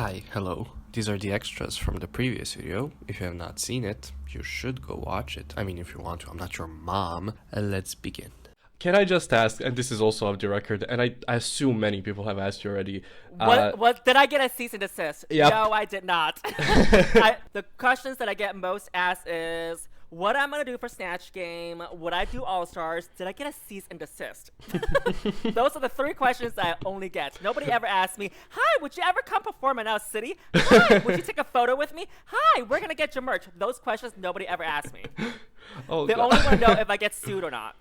Hi, hello. These are the extras from the previous video. If you have not seen it, you should go watch it. I mean, if you want to, I'm not your mom. Let's begin. Can I just ask, and this is also off the record, and I assume many people have asked you already. What did I get a cease and desist? Yep. No, I did not. The questions that I get most asked is, what I'm gonna do for Snatch Game? Would I do All Stars? Did I get a cease and desist? Those are the three questions that I only get. Nobody ever asks me, hi, would you ever come perform in our city? Hi, would you take a photo with me? Hi, we're gonna get your merch. Those questions nobody ever asks me. Oh, they God. only want to know if I get sued or not.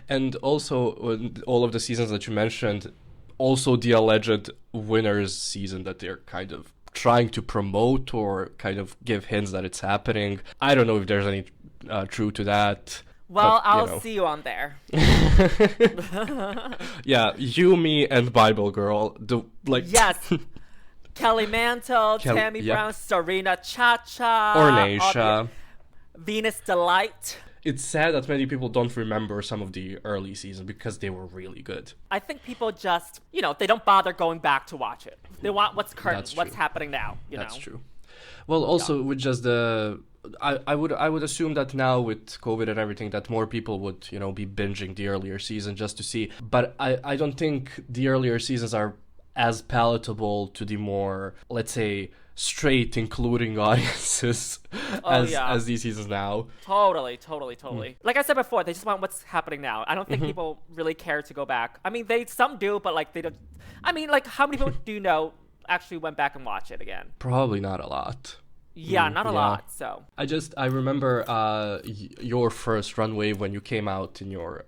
And also, all of the seasons that you mentioned, also the alleged winners season that they're kind of trying to promote or kind of give hints that it's happening. I don't know if there's any truth to that. Well, but, I'll see you on there. Yeah, you, me, and Bible Girl. Yes. Kelly Mantle, Tammy yep. Brown, Serena Chacha, Ornacia. Venus Delight. It's sad that many people don't remember some of the early seasons because they were really good. I think people just, they don't bother going back to watch it. They want what's current, That's what's true. happening now. That's true. Well, also with just I would assume that now with COVID and everything that more people would be binging the earlier season just to see. But I don't think the earlier seasons are as palatable to the more, let's say, straight including audiences as these seasons now. Totally. Like I said before, they just want what's happening now. I don't think people really care to go back. I mean, some do, but like they don't. I mean, like how many people do you know actually went back and watched it again? Probably not a lot. Yeah, not a lot. So I remember your first runway when you came out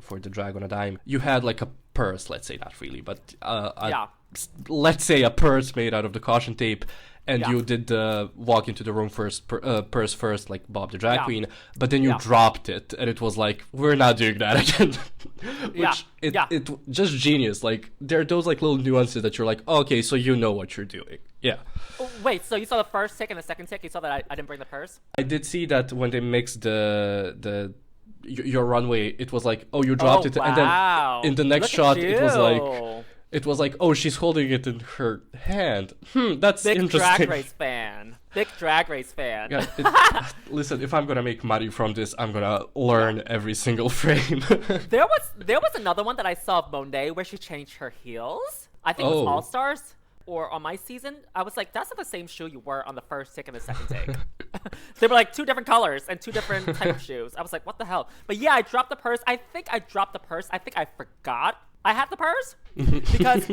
for the Drag on a Dime. You had like a purse, let's say, not really, but let's say a purse made out of the caution tape. And you did walk into the room purse first, like Bob the Drag Queen, but then you dropped it, and it was like, we're not doing that again. It just genius. Like, there are those like little nuances that you're like, oh, okay, so you know what you're doing. Yeah. Wait, so you saw the first tick and the second tick? You saw that I didn't bring the purse? I did see that when they mixed your runway, it was like, oh, you dropped it, and then in the next shot, it was like, oh, she's holding it in her hand. That's Big interesting. Big Drag Race fan. Yeah, listen, if I'm gonna make money from this, I'm gonna learn every single frame. There was another one that I saw of Monet where she changed her heels. I think it was All Stars or on my season. I was like, that's not the same shoe you wore on the first tick and the second tick. They were like two different colors and two different type of shoes. I was like, what the hell? But yeah, I dropped the purse. I think I forgot I had the purse because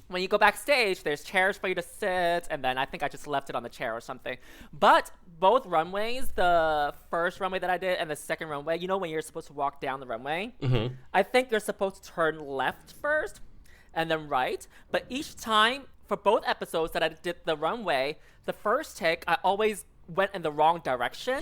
when you go backstage, there's chairs for you to sit, and then I think I just left it on the chair or something. But both runways, the first runway that I did and the second runway, when you're supposed to walk down the runway, I think you're supposed to turn left first and then right. But each time for both episodes that I did the runway, the first take, I always went in the wrong direction.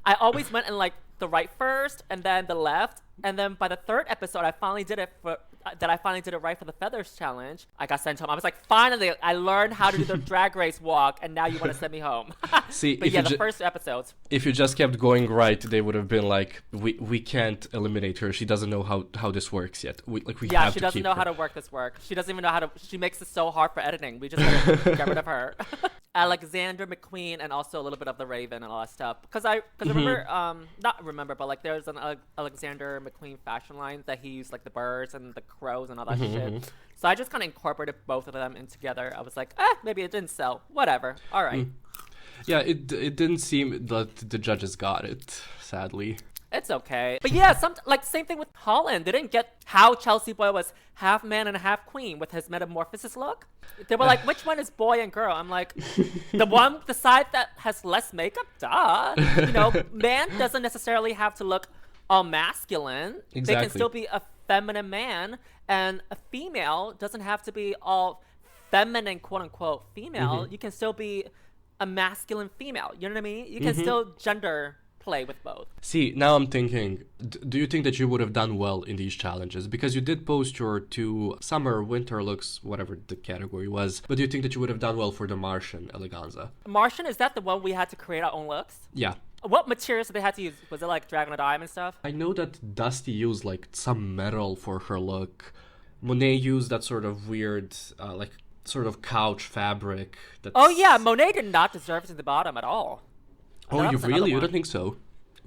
I always went in like the right first and then the left. And then by the third episode, I finally did it right for the Feathers Challenge. I got sent home. I was like, finally, I learned how to do the Drag Race walk, and now you want to send me home. See, but yeah, the first episodes. If you just kept going right, they would have been like, we can't eliminate her. She doesn't know how this works yet. She doesn't know how to work this work. She doesn't even know how to. She makes it so hard for editing. We just gotta get rid of her. Alexander McQueen and also a little bit of the Raven and all that stuff. Because but like there's an Alexander McQueen fashion line that he used like the birds and the crows and all that shit. So I just kind of incorporated both of them in together. I was like, maybe it didn't sell. Whatever. All right. Yeah, it didn't seem that the judges got it, sadly. It's okay. But yeah, same thing with Holland. They didn't get how Chelsea Boy was half man and half queen with his metamorphosis look. They were like, which one is boy and girl? I'm like, the side that has less makeup, duh. Man doesn't necessarily have to look all masculine. Exactly. They can still be a feminine man, and a female doesn't have to be all feminine, quote unquote, female. You can still be a masculine female. You know what I mean? You can still gender play with both. See, now I'm thinking, do you think that you would have done well in these challenges? Because you did post your 2 summer, winter looks, whatever the category was. But do you think that you would have done well for the Martian eleganza? Martian, is that the one we had to create our own looks? Yeah. What materials did they have to use? Was it like Drag on a Dime and stuff? I know that Dusty used like some metal for her look. Monet used that sort of weird, like sort of couch fabric. Oh yeah, Monet did not deserve to the bottom at all. Oh, you really? You don't think so?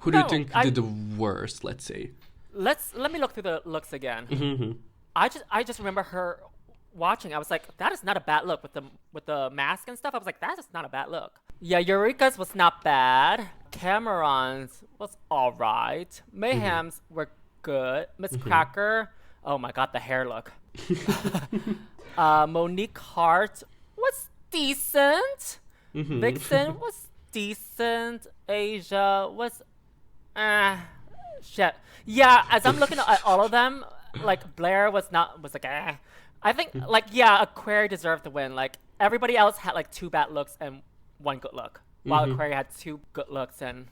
Who do you think did the worst? Let's say. Let me look through the looks again. Mm-hmm. I just remember her watching. I was like, that is not a bad look with the mask and stuff. I was like, that is not a bad look. Yeah, Eureka's was not bad. Cameron's was all right. Mayhem's were good. Miss Cracker, oh my god, the hair look. Monique Hart was decent. Vixen was decent. Asia was shit. Yeah, as I'm looking at all of them, like Blair was like I think like Aquaria deserved to win. Like everybody else had like 2 bad looks and 1 good look, while Aquaria had 2 good looks and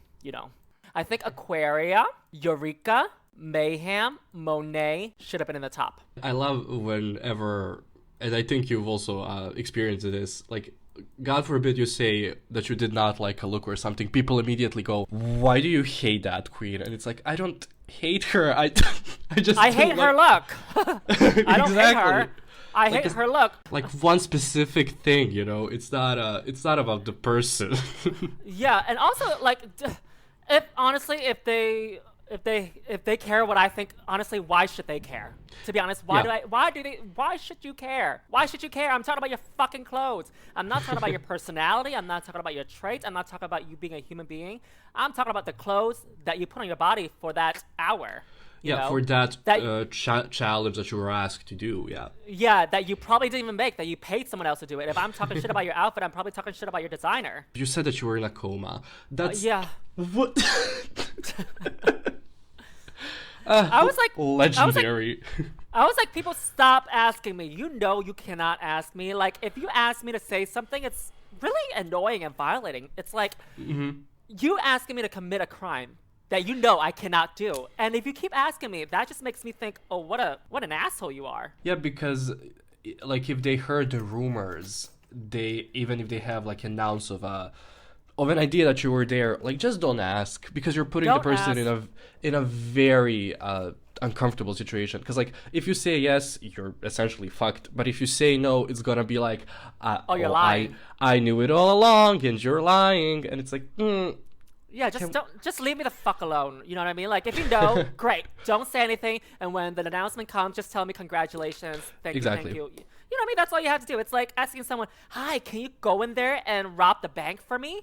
I think Aquaria, Eureka, Mayhem, Monet should have been in the top. I love whenever, and I think you've also experienced this, like, God forbid you say that you did not like a look or something, people immediately go, why do you hate that queen? And it's like, I don't hate her, I hate her look. I don't hate her. I hate her look. Like one specific thing, it's not about the person. Yeah, and also like, if they care what I think, honestly, why should they care? To be honest, why should you care? Why should you care? I'm talking about your fucking clothes. I'm not talking about your personality. I'm not talking about your traits. I'm not talking about you being a human being. I'm talking about the clothes that you put on your body for that hour. For that challenge that you were asked to do, Yeah, that you probably didn't even make, that you paid someone else to do it. If I'm talking shit about your outfit, I'm probably talking shit about your designer. You said that you were in a coma. That's... What? I was like... Legendary. I was like, people, stop asking me. You cannot ask me. Like, if you ask me to say something, it's really annoying and violating. It's like, you asking me to commit a crime that I cannot do. And if you keep asking me, that just makes me think, oh, what an asshole you are. Yeah, because like if they heard the rumors, even if they have like an ounce of an idea that you were there, like just don't ask, because you're putting the person in a very uncomfortable situation. Because like if you say yes, you're essentially fucked. But if you say no, it's gonna be like, you're lying. I knew it all along, and you're lying, and it's like. Yeah, just leave me the fuck alone. You know what I mean? Like, if you know, great. Don't say anything. And when the announcement comes, just tell me congratulations. Thank you. You know what I mean? That's all you have to do. It's like asking someone, hi, can you go in there and rob the bank for me?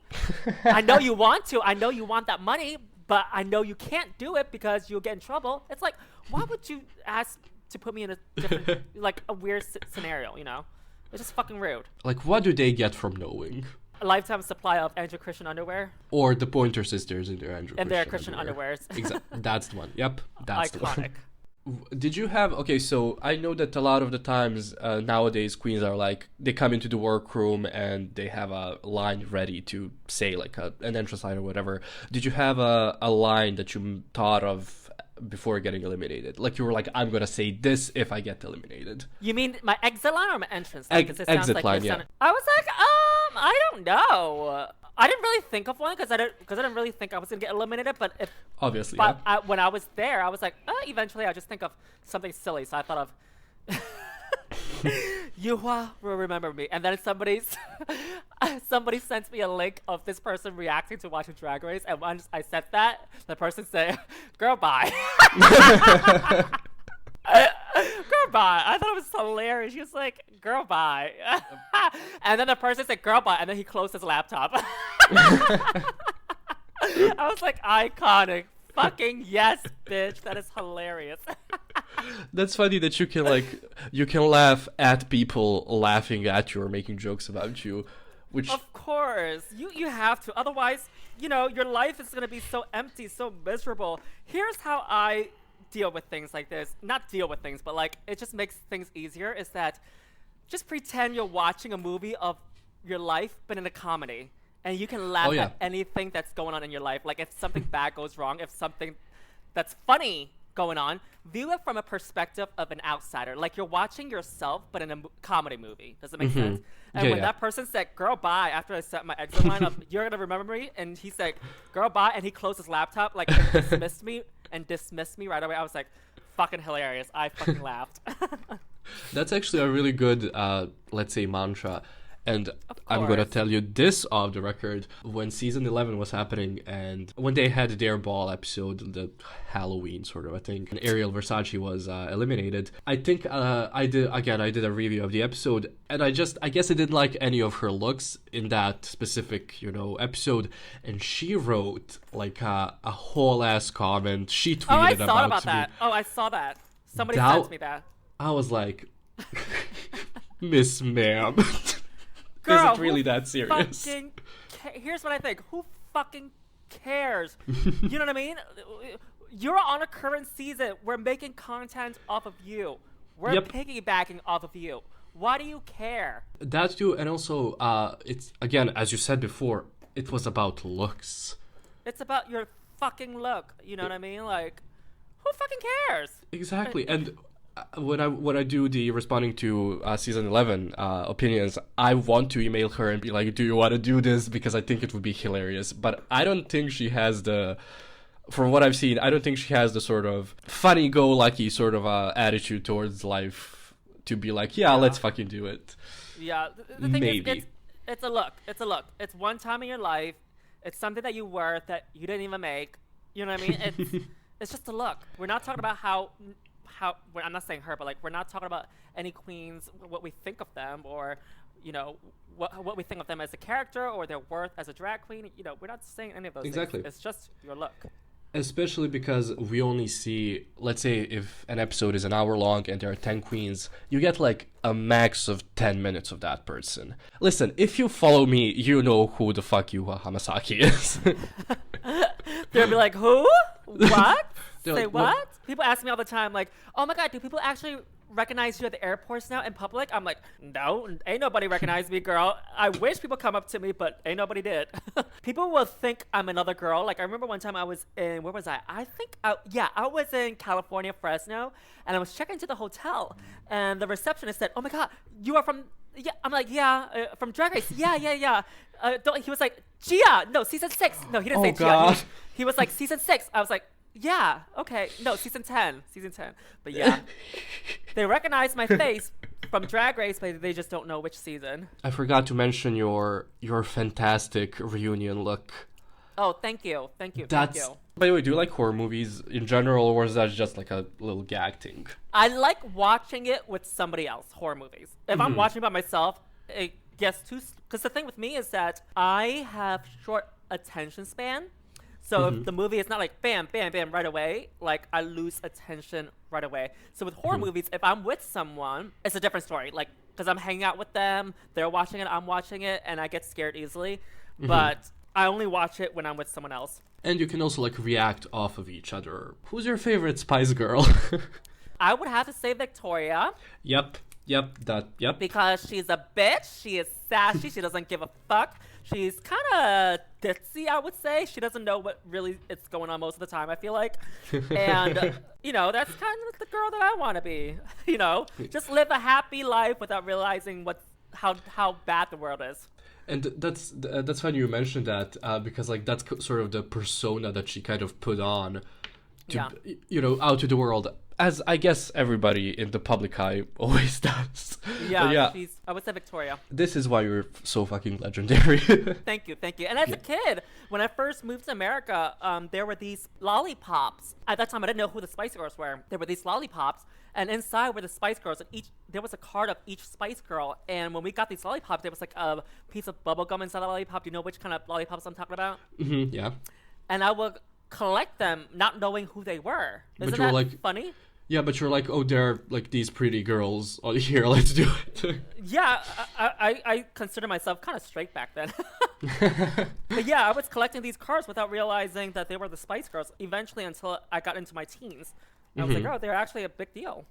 I know you want to. I know you want that money, but I know you can't do it because you'll get in trouble. It's like, why would you ask to put me in a different, like, a weird scenario, It's just fucking rude. Like, what do they get from knowing? A lifetime supply of Andrew Christian underwear. Or the Pointer Sisters in their Christian underwears. Exactly. That's the one. Yep. That's iconic. The one. Did you have... Okay, so I know that a lot of the times nowadays queens are like, they come into the workroom and they have a line ready to say, like an entrance line or whatever. Did you have a line that you thought of before getting eliminated? Like you were like, I'm gonna say this if I get eliminated. You mean my exit line or my entrance line? Exit line, yeah. I was like, I don't know. I didn't really think of one because I didn't really think I was gonna get eliminated. But when I was there, I was like, eventually I'll just think of something silly. So I thought of Yuhua will remember me, and then somebody sent me a link of this person reacting to watching Drag Race, and once I said that, the person said, "Girl, bye." Girl, bye. I thought it was hilarious. She was like, "Girl, bye," and then the person said, "Girl, bye," and then he closed his laptop. I was like, iconic. Fucking yes, bitch. That is hilarious. That's funny that you can laugh at people laughing at you or making jokes about you, which of course you have to. Otherwise, your life is gonna be so empty, so miserable. Here's how I deal with things like this. Not deal with things, but like it just makes things easier. Is that just pretend you're watching a movie of your life, but in a comedy. And you can laugh at anything that's going on in your life. Like if something bad goes wrong, if something that's funny going on, view it from a perspective of an outsider. Like you're watching yourself, but in a comedy movie. Does it make sense? And when that person said, "Girl, bye," after I set my exit line up, "You're going to remember me," and he said, "Girl, bye," and he closed his laptop, like dismissed me right away. I was like, fucking hilarious. I fucking laughed. That's actually a really good, let's say, mantra. And I'm going to tell you this off the record. When season 11 was happening and when they had their ball episode, the Halloween sort of a thing, and Ariel Versace was eliminated, I think I did a review of the episode, and I guess I didn't like any of her looks in that specific, episode. And she wrote like a whole ass comment. She tweeted I thought about that. Oh, I saw that. Somebody sent me that. I was like, Miss Ma'am. Girl, is it really that serious? Here's what I think. Who fucking cares? You know what I mean? You're on a current season. We're making content off of you. We're piggybacking off of you. Why do you care? That's too, and also, it's, again, as you said before, it was about looks. It's about your fucking look. You know what I mean? Like, who fucking cares? Exactly, and when I do the responding to season 11 opinions, I want to email her and be like, do you want to do this? Because I think it would be hilarious. But I don't think she has from what I've seen, I don't think she has the sort of funny-go-lucky sort of attitude towards life to be like, let's fucking do it. Yeah, the thing is, it's a look. It's a look. It's one time in your life. It's something that you were that you didn't even make. You know what I mean? It's just a look. We're not talking about how I'm not saying her, but like we're not talking about any queens, what we think of them, or what we think of them as a character or their worth as a drag queen. We're not saying any of those things. It's just your look. Especially because we only see, let's say if an episode is an hour long and there are 10 queens, you get like a max of 10 minutes of that person. Listen, if you follow me, you know who the fuck Yuhua Hamasaki is. They'll be like, who? What? Say what? People ask me all the time, like, oh my god, do people actually recognize you at the airports now in public? I'm like, no, ain't nobody recognize me, girl. I wish people come up to me, but ain't nobody did. People will think I'm another girl. Like, I remember one time I was in, where was I? I was in California, Fresno, and I was checking into the hotel, and the receptionist said, oh my god, you are from, I'm like, from Drag Race. Yeah. He was like, Gia, no, season 6. No, he didn't say God. Gia. He was like, season 6. I was like, yeah, okay. No, season 10. But yeah, they recognize my face from Drag Race, but they just don't know which season. I forgot to mention your fantastic reunion look. Oh, thank you. Thank you. By the way, do you like horror movies in general, or is that just like a little gag thing? I like watching it with somebody else, horror movies. If I'm watching by myself, it gets too... Because the thing with me is that I have short attention span. So if the movie is not like bam, bam, bam right away, like I lose attention right away. So with horror movies, if I'm with someone, it's a different story. Like, because I'm hanging out with them, they're watching it, I'm watching it, and I get scared easily. But I only watch it when I'm with someone else. And you can also like react off of each other. Who's your favorite Spice Girl? I would have to say Victoria. Yep. Because she's a bitch. She is sassy. She doesn't give a fuck. She's kind of ditzy, I would say. She doesn't know what really is going on most of the time, I feel like. And, that's kind of the girl that I want to be. Just live a happy life without realizing how bad the world is. And that's funny you mentioned that because like that's sort of the persona that she kind of put on to out to the world, as I guess everybody in the public eye always does. Yeah. I would say Victoria. This is why you're so fucking legendary. Thank you. And as a kid, when I first moved to America, there were these lollipops. At that time, I didn't know who the Spice Girls were. There were these lollipops, and inside were the Spice Girls, and there was a card of each Spice Girl. And when we got these lollipops, there was like a piece of bubble gum inside the lollipop. Do you know which kind of lollipops I'm talking about? Yeah. And I would collect them, not knowing who they were. Isn't that funny? Yeah, but you're like, oh, they're like these pretty girls. Oh, here, let's do it. Yeah, I consider myself kind of straight back then. But yeah, I was collecting these cards without realizing that they were the Spice Girls eventually until I got into my teens. I was like, oh, they're actually a big deal.